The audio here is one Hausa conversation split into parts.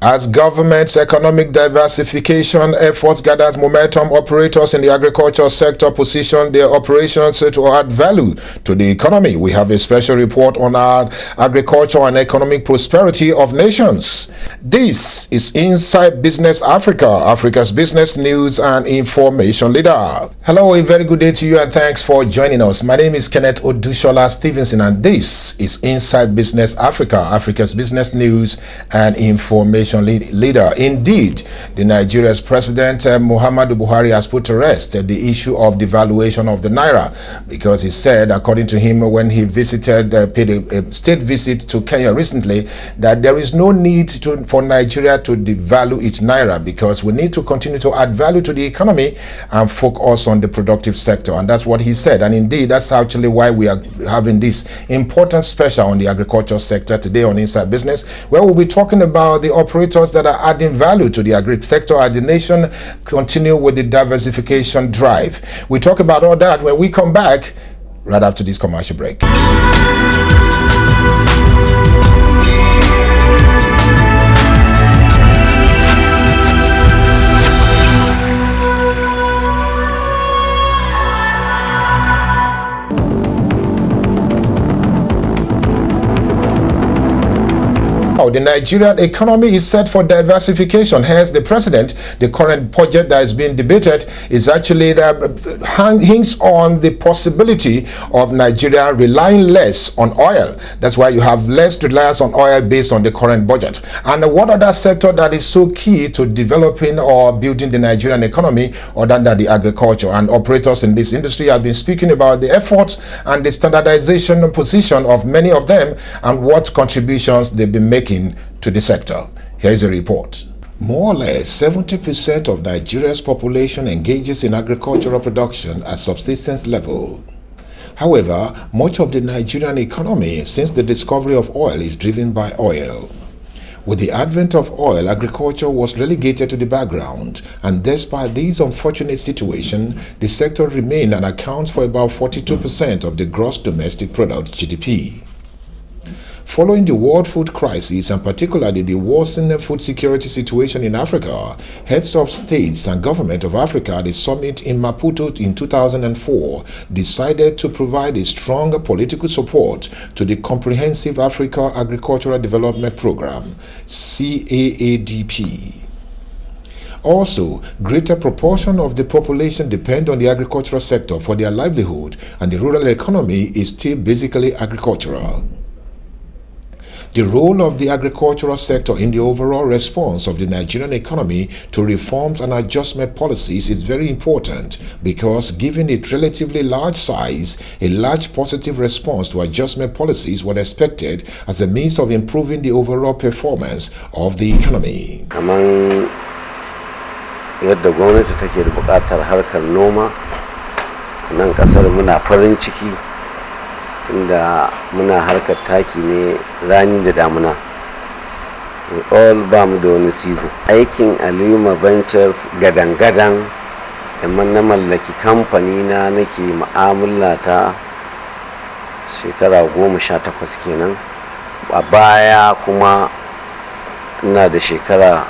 As government's economic diversification efforts gathers momentum, operators in the agriculture sector position their operations to add value to the economy. We have a special report on our agriculture and economic prosperity of nations. This is Inside Business Africa, Africa's business news and information leader. Hello, a very good day to you and thanks for joining us. My name is Kenneth Odushola Stevenson and this is Inside Business Africa, Africa's business news and information leader. Indeed, the Nigeria's President Muhammadu Buhari has put to rest the issue of devaluation of the naira, because he said, according to him, when he visited, paid a state visit to Kenya recently, that there is no need for Nigeria to devalue its naira, because we need to continue to add value to the economy and focus on the productive sector. And that's what he said. And indeed, that's actually why we are having this important special on the agriculture sector today on Inside Business, where we'll be talking about the operators that are adding value to the agri sector as the nation continue with the diversification drive. We talk about all that when we come back right after this commercial break. The Nigerian economy is set for diversification. Hence, the current budget that is being debated is actually hinges on the possibility of Nigeria relying less on oil. That's why you have less reliance on oil based on the current budget. And what other sector that is so key to developing or building the Nigerian economy other than the agriculture? And operators in this industry have been speaking about the efforts and the standardization position of many of them and what contributions they've been making to the sector. Here is a report. More or less 70% of Nigeria's population engages in agricultural production at subsistence level. However, much of the Nigerian economy since the discovery of oil is driven by oil. With the advent of oil, agriculture was relegated to the background, and despite this unfortunate situation, the sector remained and accounts for about 42% of the gross domestic product (GDP). Following the world food crisis and particularly the worsening food security situation in Africa, heads of states and government of Africa at the summit in Maputo in 2004 decided to provide a stronger political support to the Comprehensive Africa Agricultural Development Program, CAADP. Also, greater proportion of the population depend on the agricultural sector for their livelihood, and the rural economy is still basically agricultural. The role of the agricultural sector in the overall response of the Nigerian economy to reforms and adjustment policies is very important, because given its relatively large size, a large positive response to adjustment policies was expected as a means of improving the overall performance of the economy. Kaman yadda gwamnati take da buƙatar harkar noma, nan kasar muna farin ciki tunda muna harkar taki ne rani da damuna. All ba mu da wani season. Aikin Aliyuma Ventures gadan-gadan da na mallaki kamfani na nake mu'amala ta shekara 18 kenan. A baya kuma ina da shekara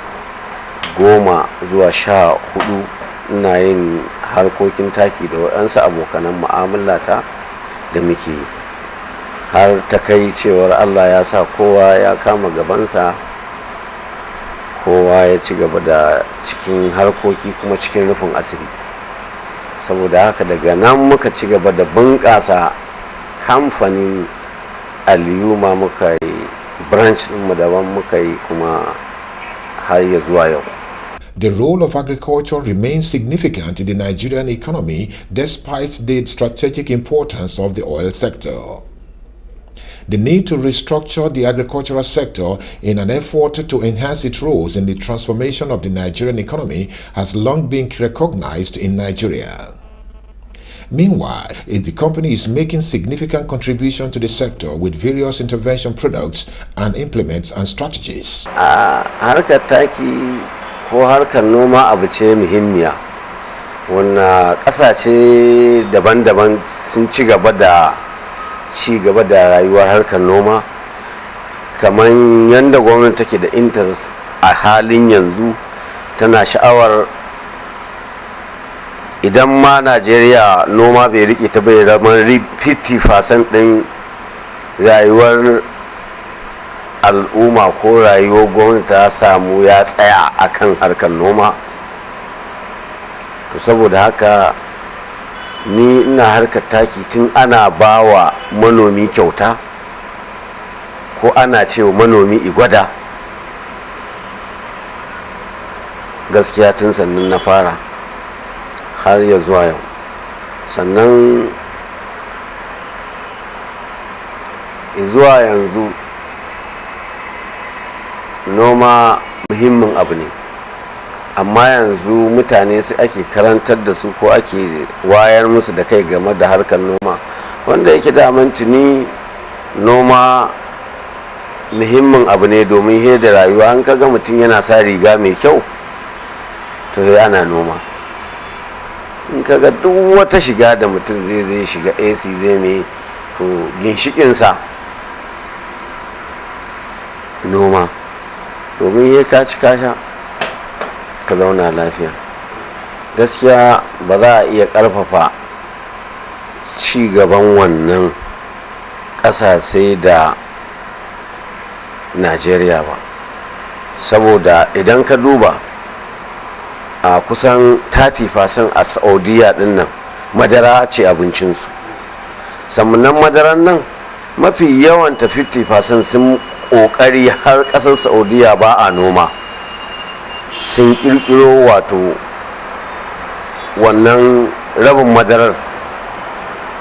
10 zuwa 14 ina yin harkokin taki da waɗansu abokanan mu'amala ta da muke yi. Har ta kai cewar Allah ya sa kowa ya kama gabansa, kowa ya ci gaba da cikin harkoki kuma cikin rufin asiri. Saboda haka daga nan muka ci gaba da bunƙasa kamfanin Aliyuma, muka yi branch ɗinmu daban, muka yi kuma har ya zuwa yau. The role of agriculture remains significant in the Nigerian economy despite the strategic importance of the oil sector. The need to restructure the agricultural sector in an effort to enhance its roles in the transformation of the Nigerian economy has long been recognized in Nigeria. Meanwhile, the company is making significant contribution to the sector with various intervention products and implements and strategies. Harkar taki ko harkar noma abu ce muhimmiya, wanda ƙasashe daban-daban sun ci gaba da rayuwar harkar noma, kamar yadda gwamnati take da interest a halin yanzu tana sha'awar idan ma Najeriya noma bai rike ta bai ramar 50% ɗin rayuwar al'umma ko rayuwar gwamnati ta samu ya tsaya akan harkar noma. To saboda haka ni ina harkar taki tun ana bawa manomi kyauta ko ana cewa manomi igwada, gaskiya tun sannan na fara har ya zuwa yau. Sannan zuwa yanzu noma muhimmin abu ne, amma yanzu mutane su ake karantar da su ko ake wayar musu da kai game da harkar noma, wanda yake daman tuni noma muhimmin abu ne domin he da rayuwa. An kaga mutum yana sa riga mai kyau to he ana noma. In kaga duk wata shiga da mutum zai shiga AC zai mai, to ginshikinsa noma, domin he ka ci kasha ka zauna lafiya. Gaskiya ba za a iya ƙarfafa ci gaban wannan ƙasashe da Najeriya ba, saboda idan ka duba a kusan 30% a Saudiya din nan madara ce abincinsu. sannan madaran nan mafi yawanta 50% sun ƙoƙari har ƙasar Saudiya ba a noma, sun ƙirƙiro wato wannan rabin madarar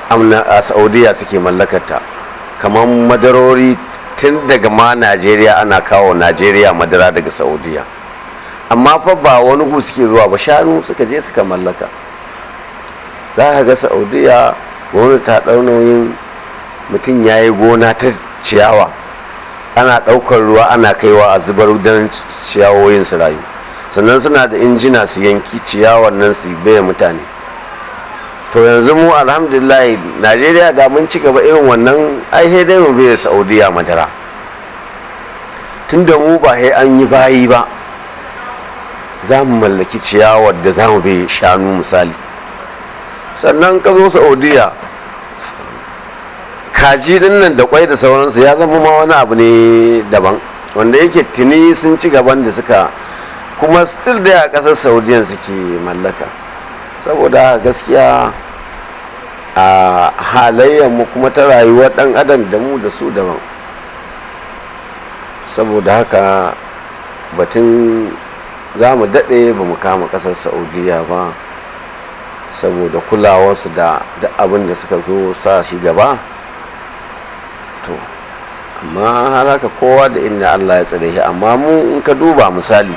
a Saudiya suke mallakarta, kamar madarori tun daga ma Najeriya ana kawo Najeriya madara daga Saudiya, amma fa ba wani gu suke zuwa ba, shanu suka je suka mallaka. Za ka ga Saudiya wani ta ɗau nauyin mutum ya yi gona ta ciyawa, ana ɗaukar ruwa ana kaiwa a zubar don ciyawoyin su rayu, sannan suna da injina su yanki ciyawar nan su baya mutane. To yanzu mu alhamdulillah Najeriya da mun ci gaba irin wannan, ai sai dai mu bai Saudiya madara, tunda mu ba sai an yi bayi ba, za mu mallaki ciyawar da za mu bai shanu misali. Sannan ka zo Saudiya, kaji din nan da kwai da sauransu ya zama ma wani abu ne daban, wanda yake tuni sun ci gaban da suka kuma still da a ƙasar Saudiyan suke mallaka. Saboda gaskiya a halayyar mu kuma ta rayuwar dan adam da mu da su daban. Saboda haka batun za mu daɗe ba mu kama ƙasar Saudiya ba, saboda kulawarsu da abin da suka zo sa shi gaba. To amma har haka kowa da inda Allah ya tsare shi. Amma mu in ka duba misali,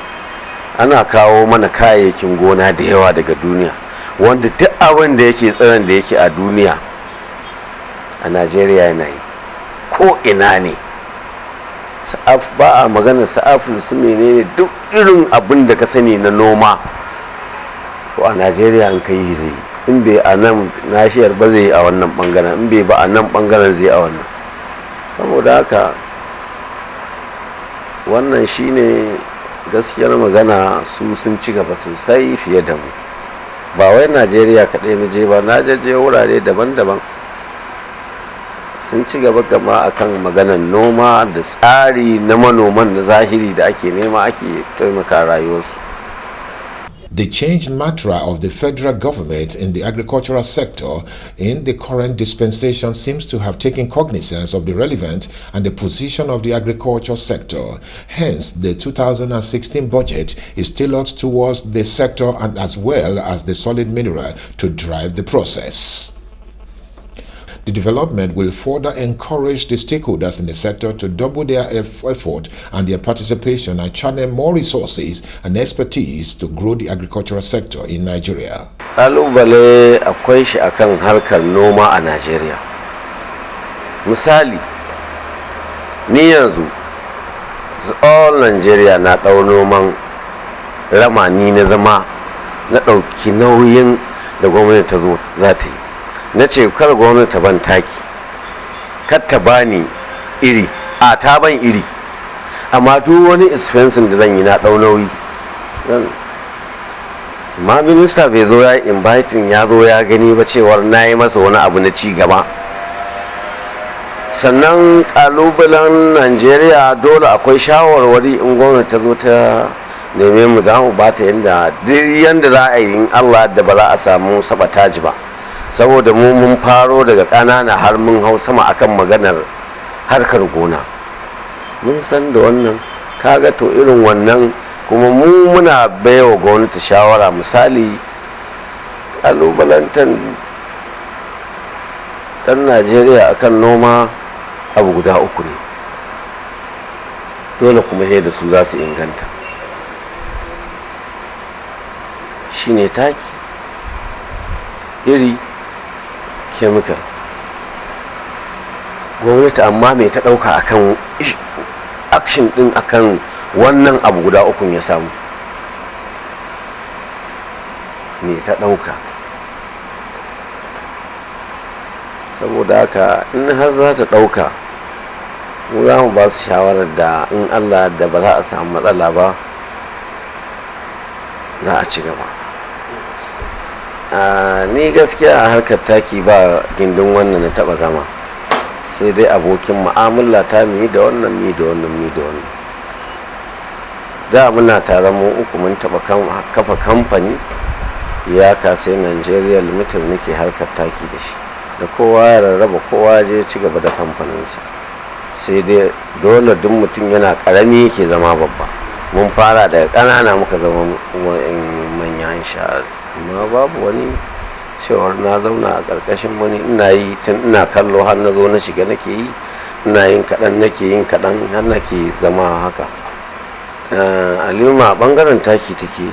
ana kawo mana kayayyakin gona da yawa daga duniya, wanda duk abin da yake tsiron da yake a duniya a Najeriya yana yi, ko ina ne. Ba a magana sa'afin su menene, duk irin abin da ka sani na noma to a Najeriya an kai zai, in bai a nan nashiyar ba zai a wannan bangaren, in bai ba a nan bangaren zai a wannan. Saboda haka wannan shine gaskiyar magana, su sun ci gaba sosai fiye da mu. Ba wai Najeriya kaɗai na je ba, na je wurare daban-daban, sun ci gaba gama akan maganar noma da tsari na manoman na zahiri da ake nema ake taimaka rayuwarsu. The changed mantra of the federal government in the agricultural sector in the current dispensation seems to have taken cognizance of the relevance and the position of the agriculture sector. Hence, the 2016 budget is tailored towards the sector and as well as the solid mineral to drive the process. The development will further encourage the stakeholders in the sector to double their effort and their participation and channel more resources and expertise to grow the agricultural sector in Nigeria. Kalubale akwai shi akan harkar noma a Najeriya. Misali, ni yanzu all Nigeria na ɗau noman ramani na zama na ɗauki nauyin da gwamnati ta zo za ta yi. Na ce kar gwamnati ta ban taki, kar ta bani iri, a ta ban iri, amma duk wani expensin da zan yi na ɗau nauyi. Ma minista bai zo ya inviting ya zo ya gani ba cewar na yi masa wani abu na ci gaba. Sannan kalubalen Najeriya dole akwai shawarwari in gwamnati ta zo ta neme mu za mu bata yadda za a yi in Allah da ba za a samu sabataji ba, saboda mu mun faro daga ƙanana har mun hau sama akan maganar harkar gona, mun san da wannan. Kaga to irin wannan kuma mu muna baiwa gwamnati shawara, misali kalubalantar dan Najeriya akan noma abu guda uku ne, dole kuma da su za su inganta. Shine taki, iri, chemical. Gwamnati amma mai ta ɗauka akan action ɗin akan wannan abu guda ukun ya samu, me ta ɗauka? Saboda haka in har za ta ɗauka, mu za mu ba su shawarar da in Allah da ba za a samu matsala ba, za a ci gaba. Ni gaskiya a harkar taki ba gindin wannan na taɓa zama, sai dai abokin mu'amala ta mi da wannan mi da wannan mi da wannan. Da muna tare mu uku mun taɓa kafa kamfani ya kasai Nigeria Limited, nake harkar taki da shi, da kowa ya rarraba, kowa je ci gaba da kamfaninsa. Sai dai dole duk mutum yana karami yake zama babba. Mun fara daga ƙanana muka zama manya insha, amma babu wani cewar na zauna a ƙarƙashin wani ina yi tun ina kallo har na zo na shiga nake yi, ina yin kaɗan nake yin kaɗan har nake zama haka. Alima ɓangaren taki take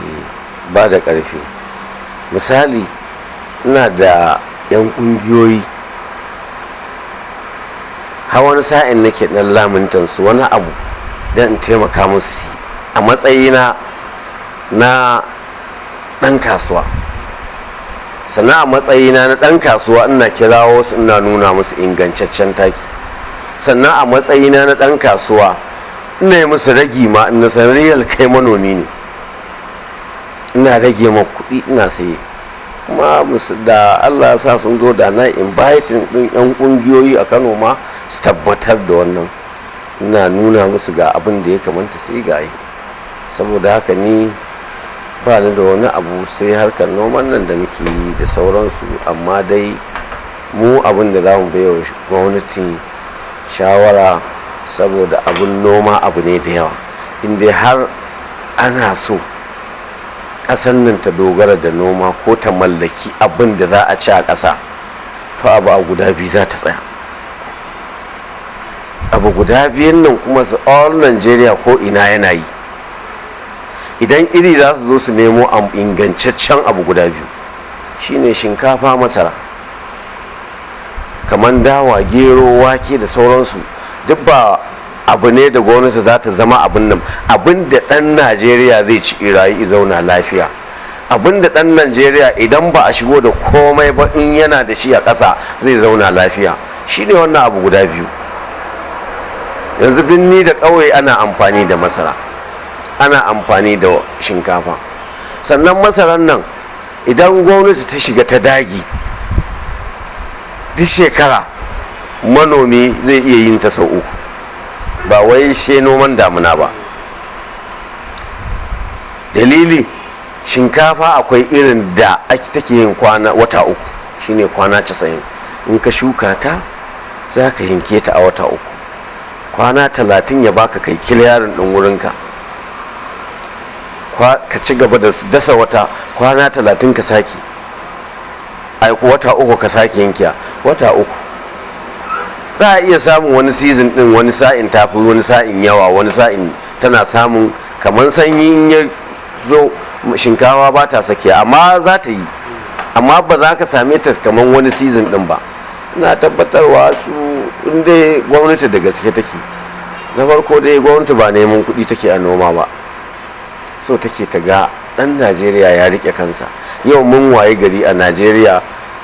ba da ƙarfi. Misali ina da 'yan ƙungiyoyi, har wani sa'in nake ɗan lamuntansu wani abu don in taimaka musu a matsayina na ɗan kasuwa. Sannan a matsayina na ɗan kasuwa ina kirawo su ina nuna musu ingantaccen taki. Sannan a matsayina na ɗan kasuwa ina yi musu ragi ma ina san riyal kai manomi ne, ina rage ma kuɗi ina saye. Kuma da Allah ya sa sun zo da na inviting ɗin 'yan ƙungiyoyi a Kano ma su tabbatar da wannan, ina nuna musu ga abin da ya kamata su yi ga yi. Saboda haka ni ba ni da wani abu sai harkar noman nan da muke yi da sauransu, amma dai mu abin da za mu baiwa gwamnati shawara, saboda abin noma abu ne da yawa, inda har ana so ƙasar nan ta dogara da noma ko ta mallaki abin da za a ci a ƙasa, to abu a guda biyu za ta tsaya. Abu guda biyun nan kuma su all Nigeria ko ina yana yi. Idan iri za su zo su nemo ingantaccen abu guda biyu, shine shinkafa, masara, kamar dawa, gero, wake da sauransu, duk ba abu ne da gwamnati za ta zama abin nan, abin da ɗan Najeriya zai ci irayi zauna lafiya, abin da ɗan Najeriya idan ba a shigo da komai ba in yana da shi a ƙasa zai zauna lafiya, shine wannan abu guda biyu. Yanzu birni da ƙauye ana amfani da masara, ana amfani da shinkafa. Sannan masarar nan idan gwamnati ta shiga ta dagi, duk shekara manomi zai iya yin ta sau uku, ba wai sai noman damuna ba. Dalili, shinkafa akwai irin da take yin wata uku, shine kwana 90. In ka shuka ta za ka yanke ta a wata uku, kwana 30 ya baka kai kiliyarin ɗin wurinka, ka ci gaba da dasa wata, kwana 30 ka sake, wata uku ka sake yankiya, wata uku. Za a iya samun wani season din wani sa'in tafi wani sa'in yawa, wani sa'in tana samun kamar sanyi in ya zo shinkawa ba ta sake, amma za ta yi, amma ba za ka same ta kamar wani season din ba. Ina tabbatarwa su inda gwamnati da gaske take, na farko dai gwamnati ba neman kuɗi take a noma ba, so take ta ga ɗan Najeriya ya rike kansa. Yau mun waye gari a Najeriya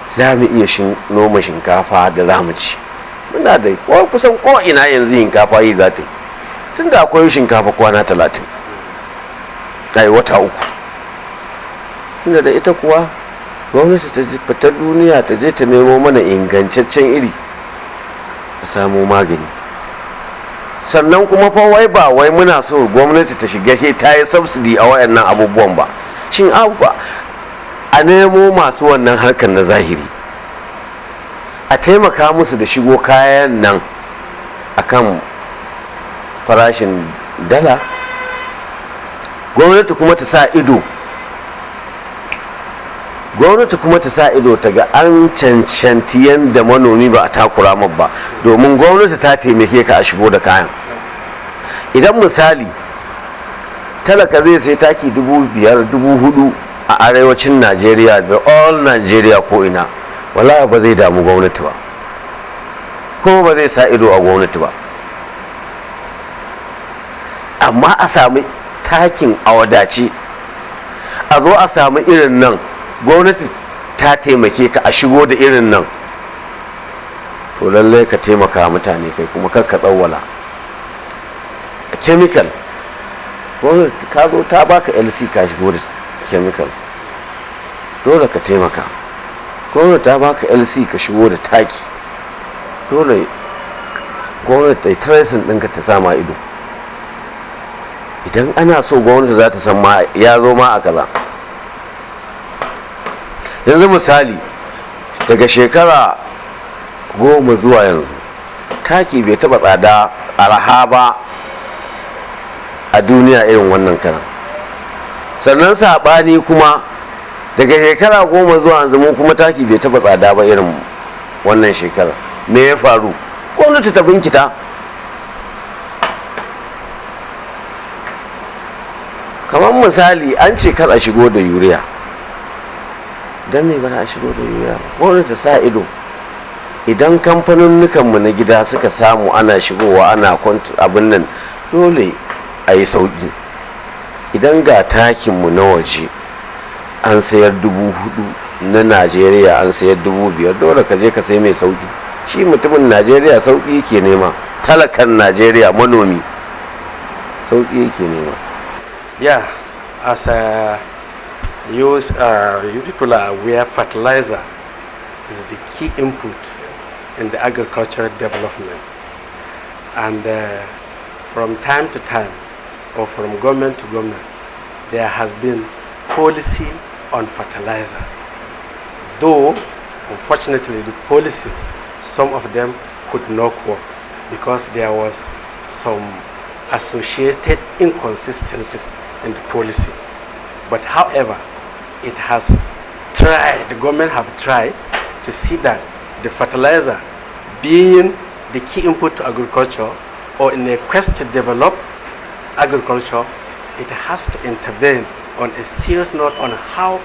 za mu iya noma shinkafa da za mu ci, muna da kusan ko ina yanzu shinkafa yi za ta yi. tunda akwai shinkafa kwana 30 ai wata uku, tunda da ita kuwa gwamnati ta fitar duniya ta je ta nemo mana ingantaccen iri a samu magani. Sannan kuma fa wai ba wai muna so gwamnati ta shiga ta yi subsidy a wayannan abubuwan ba, shin a nemo masu wannan harkar na zahiri a taimaka musu da shigo kayan nan akan farashin dala, gwamnati kuma ta sa ido ta ga an cancanti yadda manomi ba a takura ma ba, domin gwamnati ta taimake ka a shigo da kayan. Idan misali talaka zai sai taki 5,000 4,000 a arewacin Najeriya da all Najeriya ko ina, wallahi ba zai damu gwamnati ba, kuma ba zai sa ido a gwamnati ba. Amma a sami takin a wadace, a zo a sami irin nan, gwamnati ta taimake ka a shigo da irin nan, to lallai ka taimaka mutane kai kuma kar ka tsawwala. A chemical, gwamnati ka zo ta baka LC ka shigo da chemical, dole ka taimaka. Gwamnati ta baka LC ka shigo da taki, dole gwamnati ta yi tracing ɗinka ta sama ido. Idan ana so gwamnati za ta san ma ya zo ma a kaza. Yanzu misali daga shekara 10 zuwa yanzu taki bai taba tsada arha ba a duniya irin wannan karan. Sannan saɓani kuma daga shekara 10 zuwa yanzu mu kuma taki bai taba tsada ba irin wannan shekara. Me ya faru? Gwamnati ta binkita. Kamar misali an ce kar a shigo da yuriya, don me bana a shigo da yuriya? Gwamnati ta sa ido. Idan kamfaninnukanmu na gida suka samu ana shigowa ana abin nan, dole a yi sauƙi. Idan ga takinmu na waje an sayar 4,000, na Najeriya an sayar 5,000, dole ka je ka sai mai sauƙi. Shi mutumin Najeriya sauƙi ke nema, talakan Najeriya manomi sauƙi ke nema. Yeah, as you people are aware, fertilizer is the key input in the agricultural development. And from time to time, or from government to government, there has been policy on fertilizer. Though, unfortunately, the policies, some of them could not work because there was some associated inconsistencies in the policy. But however, it has tried, the government have tried to see that the fertilizer, being the key input to agriculture, or in a quest to develop agriculture, it has to intervene on a serious note on how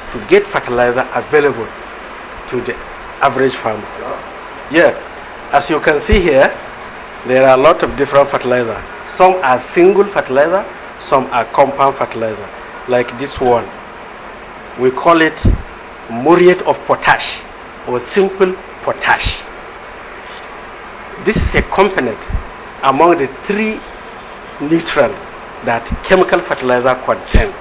to get fertilizer available to the average farmer. Yeah, as you can see here, there are a lot of different fertilizer. Some are single fertilizer, some are compound fertilizer. Like this one, we call it muriate of potash or simple potash. This is a component among the 3 nutrients that chemical fertilizer contain.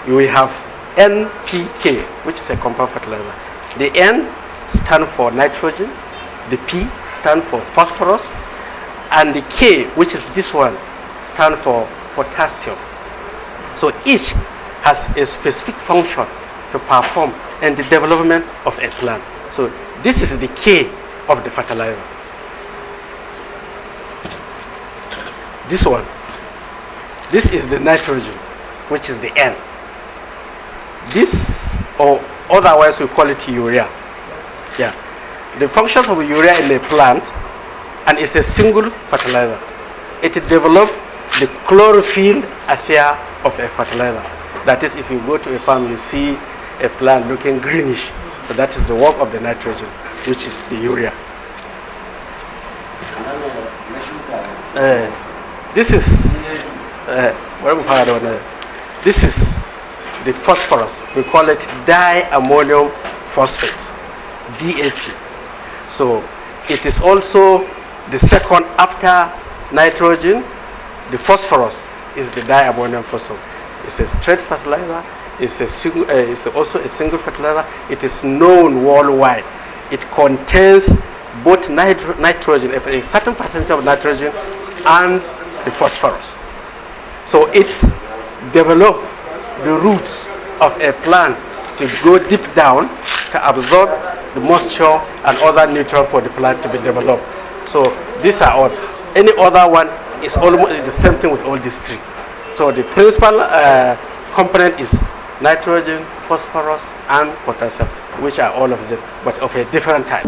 We have NPK, which is a compound fertilizer. The N stands for nitrogen, the P stands for phosphorus, and the K, which is this one, stands for potassium. So each has a specific function to perform in the development of a plant. So this is the K of the fertilizer. This one, this is the nitrogen, which is the N. This, or otherwise we call it urea. Yeah, the function of urea in a plant, and it's a single fertilizer. It develops the chlorophyll affair of a fertilizer. That is, if you go to a farm, you see a plant looking greenish. So that is the work of the nitrogen, which is the urea. This is this is the phosphorus. We call it diammonium phosphate, DAP. So it is also the second after nitrogen, the phosphorus is the diammonium phosphate. It's a straight fertilizer. It's also a single fertilizer. It is known worldwide. It contains both nitrogen, a certain percentage of nitrogen, and the phosphorus. So it's developed the roots of a plant to go deep down to absorb the moisture and other nutrients for the plant to be developed. So these are all. Any other one is almost the same thing with all these three. So the principal component is nitrogen, phosphorus, and potassium, which are all of them, but of a different type.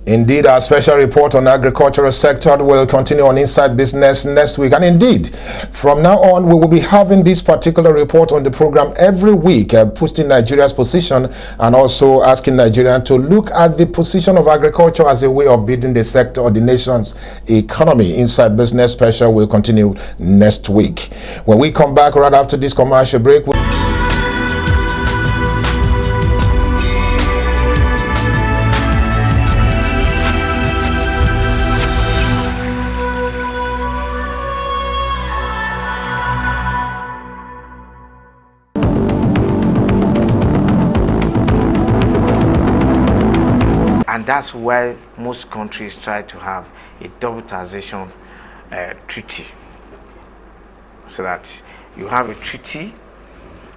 Indeed, our special report on the agricultural sector will continue on Inside Business next week. And indeed, from now on, we will be having this particular report on the program every week, posting Nigeria's position and also asking Nigerians to look at the position of agriculture as a way of building the sector or the nation's economy. Inside Business special will continue next week. When we come back right after this commercial break, that's why most countries try to have a double taxation treaty, so that you have a treaty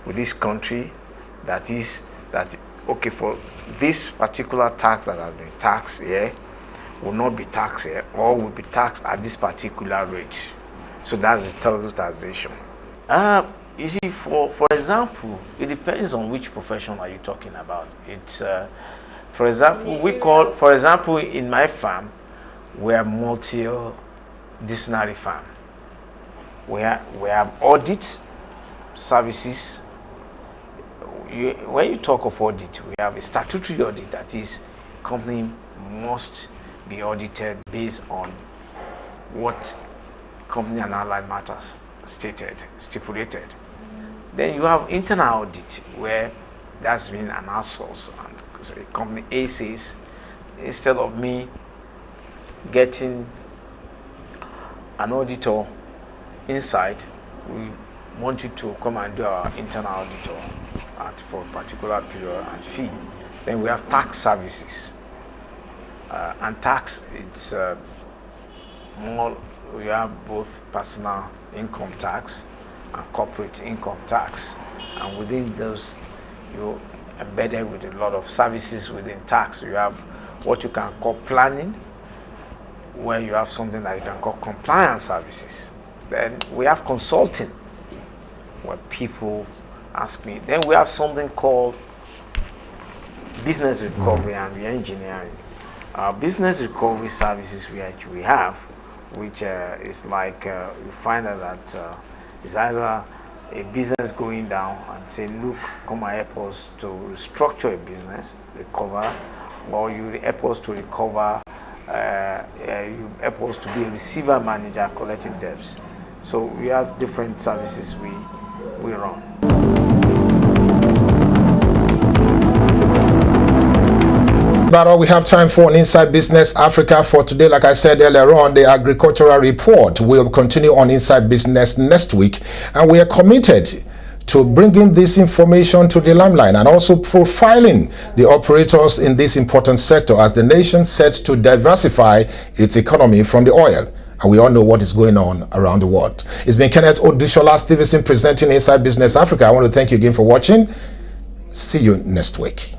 with this country that is okay, for this particular tax that has been taxed here will not be taxed here, or will be taxed at this particular rate. So that's the double taxation. You see, for example, it depends on which profession are you talking about. It's for example, in my farm, we are multidisciplinary farm. We have audit services. When you talk of audit, we have a statutory audit, that is, company must be audited based on what company and allied matters stipulated. Then you have internal audit, where that's been an outsource, and so company A says, instead of me getting an auditor inside, we want you to come and do our internal auditor for a particular period and fee. Then we have tax services, and tax, it's more, we have both personal income tax and corporate income tax, and within those you embedded with a lot of services within tax. You have what you can call planning, where you have something that you can call compliance services. Then we have consulting, where people ask me. Then we have something called business recovery and re-engineering. Business recovery services we have, which is like you find that it's either a business going down and say, look, come and help us to restructure a business, recover, or you help us to recover, you help us to be a receiver manager collecting debts. So we have different services we run. But all we have time for on Inside Business Africa for today. Like I said earlier on, the agricultural report will continue on Inside Business next week, and we are committed to bringing this information to the limelight and also profiling the operators in this important sector as the nation sets to diversify its economy from the oil. And we all know what is going on around the world. It's been Kenneth Odushola Stevenson presenting Inside Business Africa. I want to thank you again for watching. See you next week.